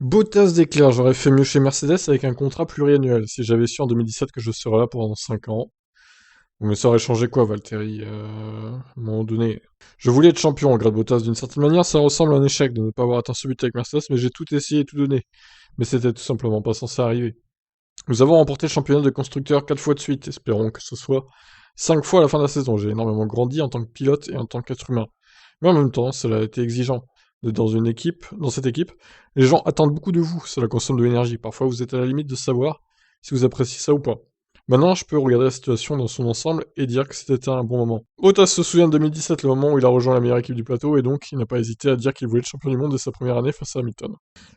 Bottas déclare, j'aurais fait mieux chez Mercedes avec un contrat pluriannuel. Si j'avais su en 2017 que je serais là pendant 5 ans. Mais ça aurait changé quoi, Valtteri à un moment donné. Je voulais être champion en grade Bottas. D'une certaine manière, ça ressemble à un échec de ne pas avoir atteint ce but avec Mercedes, mais j'ai tout essayé et tout donné. Mais c'était tout simplement pas censé arriver. Nous avons remporté le championnat de constructeurs 4 fois de suite. Espérons que ce soit 5 fois à la fin de la saison. J'ai énormément grandi en tant que pilote et en tant qu'être humain. Mais en même temps, cela a été exigeant. Dans une équipe, dans cette équipe, les gens attendent beaucoup de vous. Cela consomme de l'énergie. Parfois, vous êtes à la limite de savoir si vous appréciez ça ou pas. Maintenant, je peux regarder la situation dans son ensemble et dire que c'était un bon moment. Bottas se souvient de 2017, le moment où il a rejoint la meilleure équipe du plateau, et donc il n'a pas hésité à dire qu'il voulait être champion du monde dès sa première année face à Hamilton.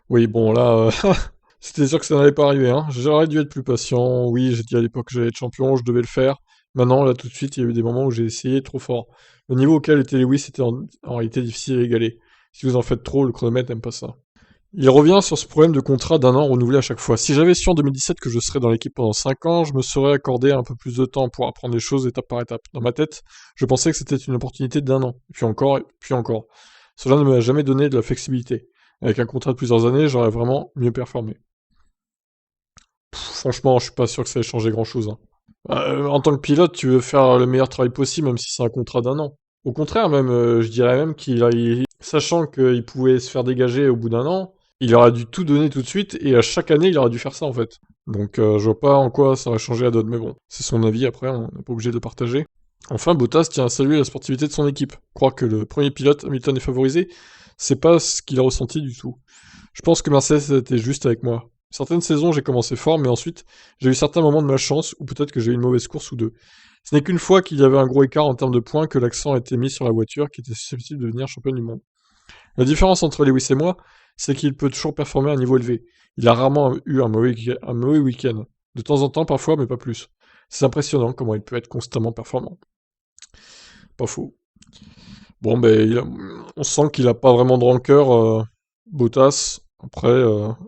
Oui, bon, là, c'était sûr que ça n'allait pas arriver, hein. J'aurais dû être plus patient. Oui, j'ai dit à l'époque que j'allais être champion, je devais le faire. Maintenant, là, tout de suite, il y a eu des moments où j'ai essayé trop fort. Le niveau auquel était Lewis était en réalité difficile à égaler. Si vous en faites trop, le chronomètre n'aime pas ça. Il revient sur ce problème de contrat d'un an renouvelé à chaque fois. Si j'avais su en 2017 que je serais dans l'équipe pendant 5 ans, je me serais accordé un peu plus de temps pour apprendre les choses étape par étape. Dans ma tête, je pensais que c'était une opportunité d'un an, puis encore, et puis encore. Cela ne m'a jamais donné de la flexibilité. Avec un contrat de plusieurs années, j'aurais vraiment mieux performé. Franchement, je suis pas sûr que ça ait changé grand-chose, hein. En tant que pilote, tu veux faire le meilleur travail possible, même si c'est un contrat d'un an. Au contraire, même, je dirais même sachant qu'il pouvait se faire dégager au bout d'un an, il aurait dû tout donner tout de suite, et à chaque année, il aurait dû faire ça, en fait. Donc, je vois pas en quoi ça aurait changé la donne, mais bon, c'est son avis, après, on n'est pas obligé de le partager. Enfin, Bottas tient à saluer la sportivité de son équipe. Croire que le premier pilote, Hamilton, est favorisé, c'est pas ce qu'il a ressenti du tout. Je pense que Mercedes était juste avec moi. Certaines saisons, j'ai commencé fort, mais ensuite, j'ai eu certains moments de malchance, ou peut-être que j'ai eu une mauvaise course ou deux. Ce n'est qu'une fois qu'il y avait un gros écart en termes de points que l'accent a été mis sur la voiture qui était susceptible de devenir championne du monde. La différence entre Lewis et moi, c'est qu'il peut toujours performer à un niveau élevé. Il a rarement eu un mauvais week-end. De temps en temps, parfois, mais pas plus. C'est impressionnant comment il peut être constamment performant. Pas faux. Bon, ben, on sent qu'il a pas vraiment de rancœur, Bottas. Après,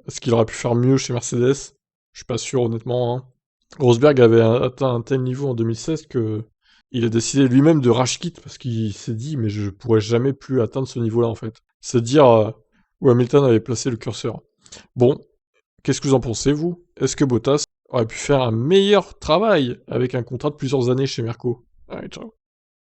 est-ce qu'il aurait pu faire mieux chez Mercedes? Je suis pas sûr, honnêtement, hein. Rosberg avait atteint un tel niveau en 2016 que il a décidé lui-même de rage quit parce qu'il s'est dit mais je pourrais jamais plus atteindre ce niveau-là en fait. C'est dire où Hamilton avait placé le curseur. Bon, qu'est-ce que vous en pensez vous? Est-ce que Bottas aurait pu faire un meilleur travail avec un contrat de plusieurs années chez Merco? Allez, ciao.